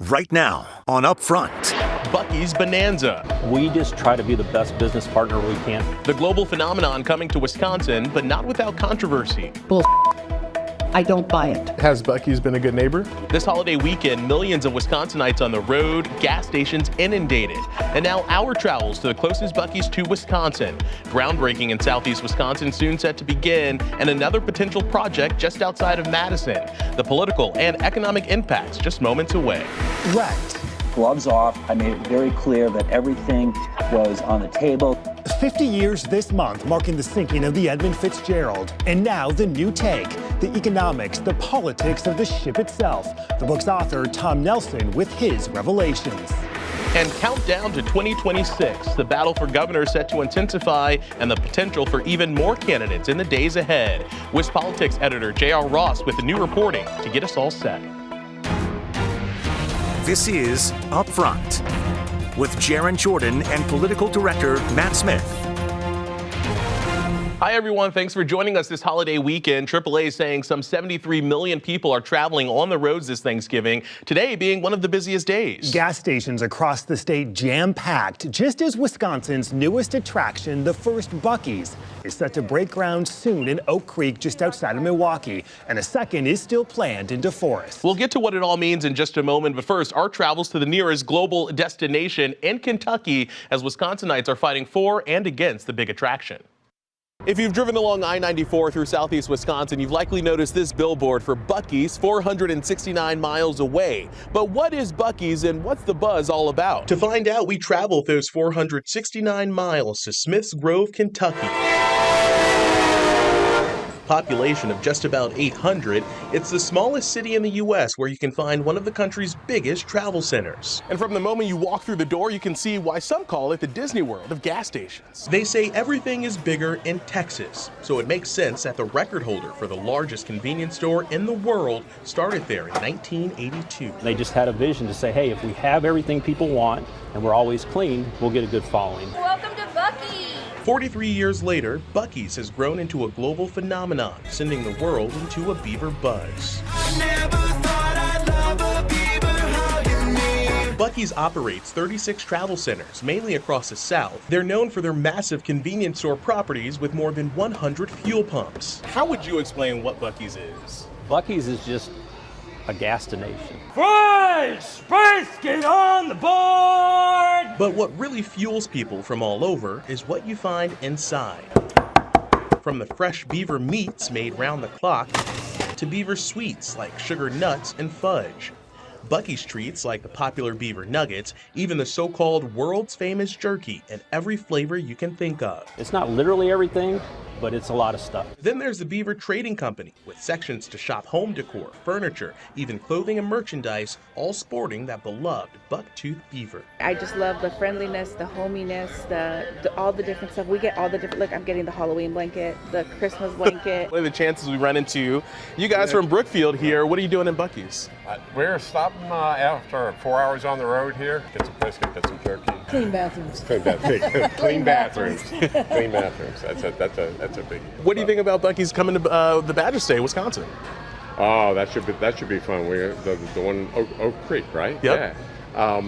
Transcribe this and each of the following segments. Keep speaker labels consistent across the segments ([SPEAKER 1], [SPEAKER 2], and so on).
[SPEAKER 1] Right now on Upfront.
[SPEAKER 2] Buc-ee's Bonanza.
[SPEAKER 3] We just try to be the best business partner we can.
[SPEAKER 2] The global phenomenon coming to Wisconsin, but not without controversy.
[SPEAKER 4] I don't buy it.
[SPEAKER 5] Has Buc-ee's been a good neighbor?
[SPEAKER 2] This holiday weekend, millions of Wisconsinites on the road, gas stations inundated. And now our travels to the closest Buc-ee's to Wisconsin. Groundbreaking in southeast Wisconsin soon set to begin, and another potential project just outside of Madison. The political and economic impacts just moments away.
[SPEAKER 6] Wrecked. Gloves off. I made it very clear that everything was on the table.
[SPEAKER 7] 50 years this month, marking the sinking of the Edmund Fitzgerald. And now the new take, the economics, the politics of the ship itself. The book's author, Tom Nelson, with his revelations.
[SPEAKER 2] And countdown to 2026, the battle for governor set to intensify and the potential for even more candidates in the days ahead. WisPolitics editor J.R. Ross with the new reporting to get us all set.
[SPEAKER 1] This is Upfront with Jaron Jordan and political director Matt Smith.
[SPEAKER 2] Hi, everyone. Thanks for joining us this holiday weekend. AAA is saying some 73 million people are traveling on the roads this Thanksgiving, today being one of the busiest days.
[SPEAKER 7] Gas stations across the state jam-packed, just as Wisconsin's newest attraction, the first Buc-ee's, is set to break ground soon in Oak Creek, just outside of Milwaukee, and a second is still planned in DeForest.
[SPEAKER 2] We'll get to what it all means in just a moment, but first, our travels to the nearest global destination in Kentucky as Wisconsinites are fighting for and against the big attraction. If you've driven along I-94 through southeast Wisconsin, you've likely noticed this billboard for Buc-ee's 469 miles away. But what is Buc-ee's and what's the buzz all about? To find out, we traveled those 469 miles to Smiths Grove, Kentucky. Population of just about 800, it's the smallest city in the U.S. where you can find one of the country's biggest travel centers. And from the moment you walk through the door, you can see why some call it the Disney World of gas stations. They say everything is bigger in Texas, so it makes sense that the record holder for the largest convenience store in the world started there in 1982.
[SPEAKER 3] They just had a vision to say, hey, if we have everything people want and we're always clean, we'll get a good following.
[SPEAKER 8] Welcome to Buc-ee's.
[SPEAKER 2] 43 years later, Buc-ee's has grown into a global phenomenon, sending the world into a beaver buzz. Buc-ee's operates 36 travel centers, mainly across the South. They're known for their massive convenience store properties with more than 100 fuel pumps. How would you explain what Buc-ee's is?
[SPEAKER 3] Buc-ee's is just a gas-station.
[SPEAKER 9] French space, get on the board!
[SPEAKER 2] But what really fuels people from all over is what you find inside. From the fresh beaver meats made round the clock to beaver sweets like sugar nuts and fudge. Buc-ee's treats like the popular beaver nuggets, even the so-called world's famous jerky, and every flavor you can think of.
[SPEAKER 3] It's not literally everything, but it's a lot of stuff.
[SPEAKER 2] Then there's the Beaver Trading Company, with sections to shop home decor, furniture, even clothing and merchandise, all sporting that beloved buck-tooth beaver.
[SPEAKER 8] I just love the friendliness, the hominess, all the different stuff. We get all the different, look, I'm getting the Halloween blanket, the Christmas blanket.
[SPEAKER 2] What are the chances we run into you guys from Brookfield here? What are you doing in Buc-ee's?
[SPEAKER 10] We're stopping after 4 hours on the road here. Get some biscuit, get some jerky.
[SPEAKER 8] Clean bathrooms.
[SPEAKER 10] Clean bathrooms. Clean bathrooms. That's a big.
[SPEAKER 2] What do you think about Buc-ee's coming to the Badger State, Wisconsin?
[SPEAKER 10] Oh, that should be fun. We're the one Oak Creek, right?
[SPEAKER 2] Yep.
[SPEAKER 10] Yeah.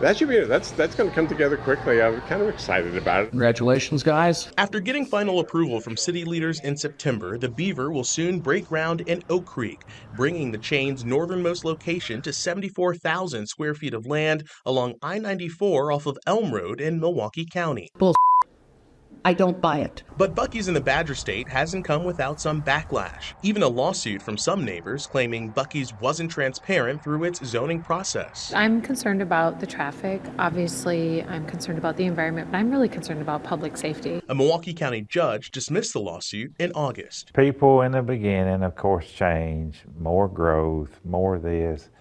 [SPEAKER 10] That's going to come together quickly. I'm kind of excited about it.
[SPEAKER 9] Congratulations, guys.
[SPEAKER 2] After getting final approval from city leaders in September, the Beaver will soon break ground in Oak Creek, bringing the chain's northernmost location to 74,000 square feet of land along I-94 off of Elm Road in Milwaukee County.
[SPEAKER 4] I don't buy it.
[SPEAKER 2] But Buc-ee's in the Badger State hasn't come without some backlash. Even a lawsuit from some neighbors claiming Buc-ee's wasn't transparent through its zoning process.
[SPEAKER 11] I'm concerned about the traffic. Obviously, I'm concerned about the environment, but I'm really concerned about public safety.
[SPEAKER 2] A Milwaukee County judge dismissed the lawsuit in August.
[SPEAKER 12] People in the beginning, of course, change, more growth, more this.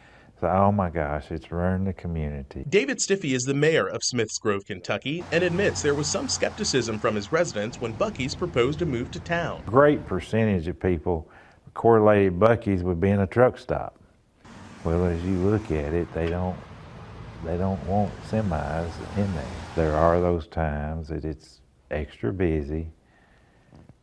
[SPEAKER 12] So, oh my gosh, it's ruined the community.
[SPEAKER 2] David Stiffy is the mayor of Smiths Grove, Kentucky, and admits there was some skepticism from his residents when Buc-ee's proposed a move to town.
[SPEAKER 12] Great percentage of people correlated Buc-ee's with being a truck stop. Well, as you look at it, they don't want semis in there. There are those times that it's extra busy,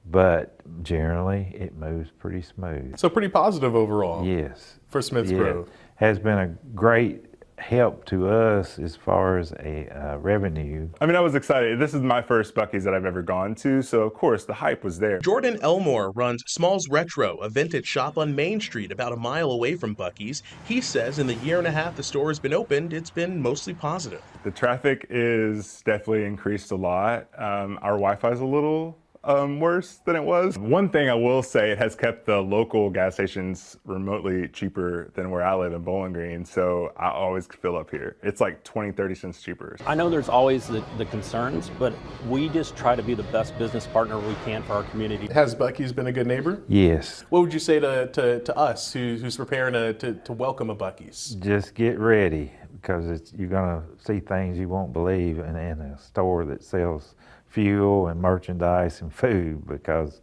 [SPEAKER 12] but generally it moves pretty smooth.
[SPEAKER 5] So pretty positive overall.
[SPEAKER 12] Yes.
[SPEAKER 5] For Smiths Grove.
[SPEAKER 12] Has been a great help to us as far as a revenue.
[SPEAKER 5] I mean, I was excited. This is my first Buc-ee's that I've ever gone to, so of course the hype was there.
[SPEAKER 2] Jordan Elmore runs Smalls Retro, a vintage shop on Main Street about a mile away from Buc-ee's. He says in the year and a half the store has been opened, it's been mostly positive.
[SPEAKER 5] The traffic is definitely increased a lot. Our Wi-Fi is a little worse than it was. One thing I will say, it has kept the local gas stations remotely cheaper than where I live in Bowling Green, so I always fill up here. It's like 20-30 cents cheaper.
[SPEAKER 3] I know there's always the concerns, but we just try to be the best business partner we can for our community.
[SPEAKER 2] Has Buc-ee's been a good neighbor?
[SPEAKER 12] Yes.
[SPEAKER 2] What would you say to us who's preparing to welcome a Buc-ee's?
[SPEAKER 12] Just get ready, because you're going to see things you won't believe in a store that sells fuel and merchandise and food, because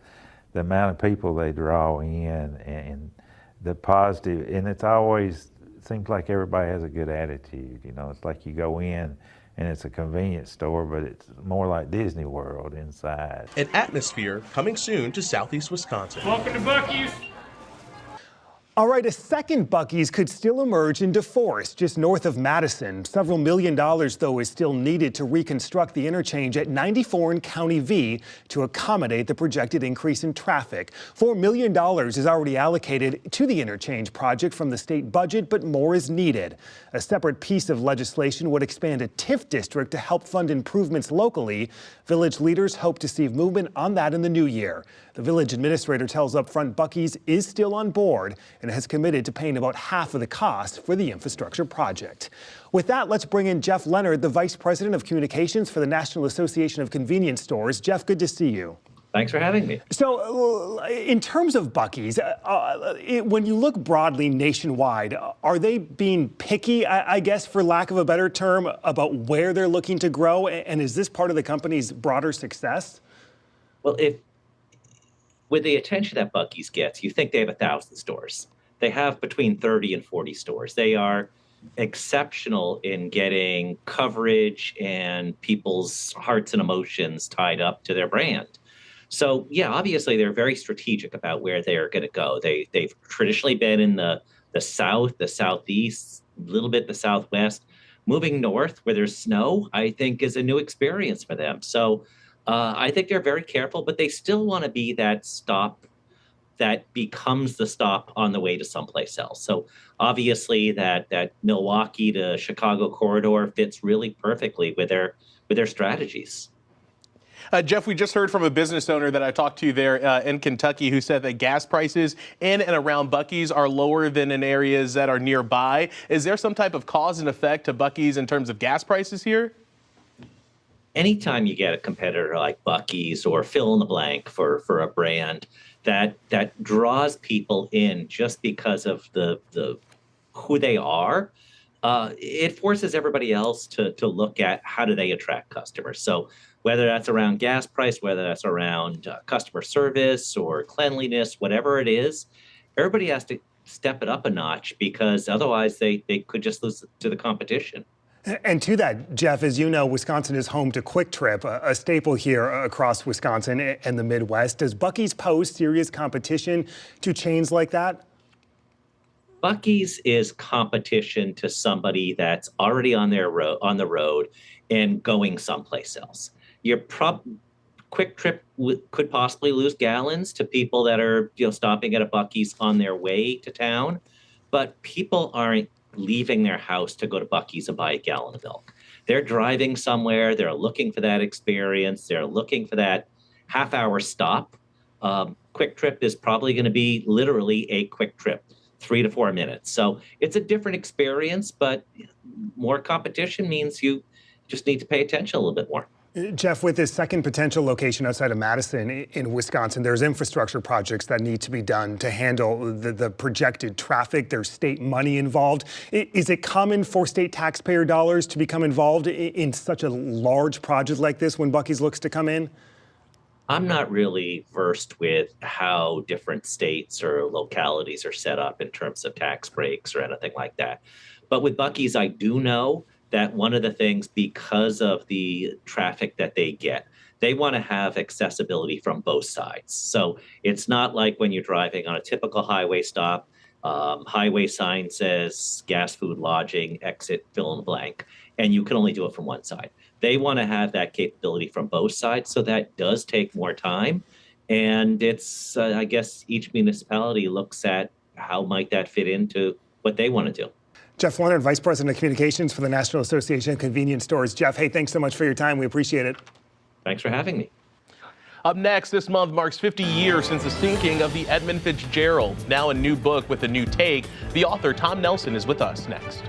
[SPEAKER 12] the amount of people they draw in and the positive, and it seems like everybody has a good attitude. You know, it's like you go in and it's a convenience store, but it's more like Disney World inside.
[SPEAKER 2] An atmosphere coming soon to Southeast Wisconsin.
[SPEAKER 9] Welcome to Buc-ee's.
[SPEAKER 7] All right, a second Buc-ee's could still emerge in DeForest, just north of Madison. Several $1 million, though, is still needed to reconstruct the interchange at 94 and County V to accommodate the projected increase in traffic. $4 million is already allocated to the interchange project from the state budget, but more is needed. A separate piece of legislation would expand a TIF district to help fund improvements locally. Village leaders hope to see movement on that in the new year. The village administrator tells Upfront Buc-ee's is still on board and has committed to paying about half of the cost for the infrastructure project. With that, let's bring in Jeff Leonard, the Vice President of Communications for the National Association of Convenience Stores. Jeff, good to see you.
[SPEAKER 13] Thanks for having me.
[SPEAKER 7] So, in terms of Buc-ee's, when you look broadly nationwide, are they being picky, I guess, for lack of a better term, about where they're looking to grow? And is this part of the company's broader success?
[SPEAKER 13] Well, with the attention that Buc-ee's gets, you think they have 1,000 stores. They have between 30 and 40 stores. They are exceptional in getting coverage and people's hearts and emotions tied up to their brand. So, yeah, obviously they're very strategic about where they're going to go. They've traditionally been in the South, the Southeast, a little bit the Southwest. Moving north where there's snow, I think, is a new experience for them. So I think they're very careful, but they still want to be that stop that becomes the stop on the way to someplace else. So obviously that Milwaukee to Chicago corridor fits really perfectly with their strategies.
[SPEAKER 2] Jeff, we just heard from a business owner that I talked to there in Kentucky who said that gas prices in and around Buc-ee's are lower than in areas that are nearby. Is there some type of cause and effect to Buc-ee's in terms of gas prices here?
[SPEAKER 13] Anytime you get a competitor like Buc-ee's or fill in the blank for a brand that draws people in just because of the who they are, it forces everybody else to look at how do they attract customers. So whether that's around gas price, whether that's around customer service or cleanliness, whatever it is, everybody has to step it up a notch, because otherwise they could just lose to the competition.
[SPEAKER 7] And to that, Jeff, as you know, Wisconsin is home to Quick Trip, a staple here across Wisconsin and the Midwest. Does Buc-ee's pose serious competition to chains like that?
[SPEAKER 13] Buc-ee's is competition to somebody that's already on the road and going someplace else. Your Quick Trip could possibly lose gallons to people that are stopping at a Buc-ee's on their way to town, but people aren't leaving their house to go to Buc-ee's and buy a gallon of milk. They're driving somewhere. They're looking for that experience. They're looking for that half-hour stop. Quick Trip is probably going to be literally a quick trip, 3 to 4 minutes. So it's a different experience, but more competition means you just need to pay attention a little bit more.
[SPEAKER 7] Jeff, with this second potential location outside of Madison in Wisconsin, there's infrastructure projects that need to be done to handle the projected traffic. There's state money involved. Is it common for state taxpayer dollars to become involved in such a large project like this when Buc-ee's looks to come in?
[SPEAKER 13] I'm not really versed with how different states or localities are set up in terms of tax breaks or anything like that. But with Buc-ee's, I do know that one of the things, because of the traffic that they get, they want to have accessibility from both sides. So it's not like when you're driving on a typical highway stop, Highway sign says gas, food, lodging, exit, fill in the blank, and you can only do it from one side. They want to have that capability from both sides, so that does take more time. And it's, I guess, each municipality looks at how might that fit into what they want to do.
[SPEAKER 7] Jeff Leonard, Vice President of Communications for the National Association of Convenience Stores. Jeff, hey, thanks so much for your time. We appreciate it.
[SPEAKER 13] Thanks for having me.
[SPEAKER 2] Up next, this month marks 50 years since the sinking of the Edmund Fitzgerald. Now a new book with a new take. The author, Tom Nelson, is with us next.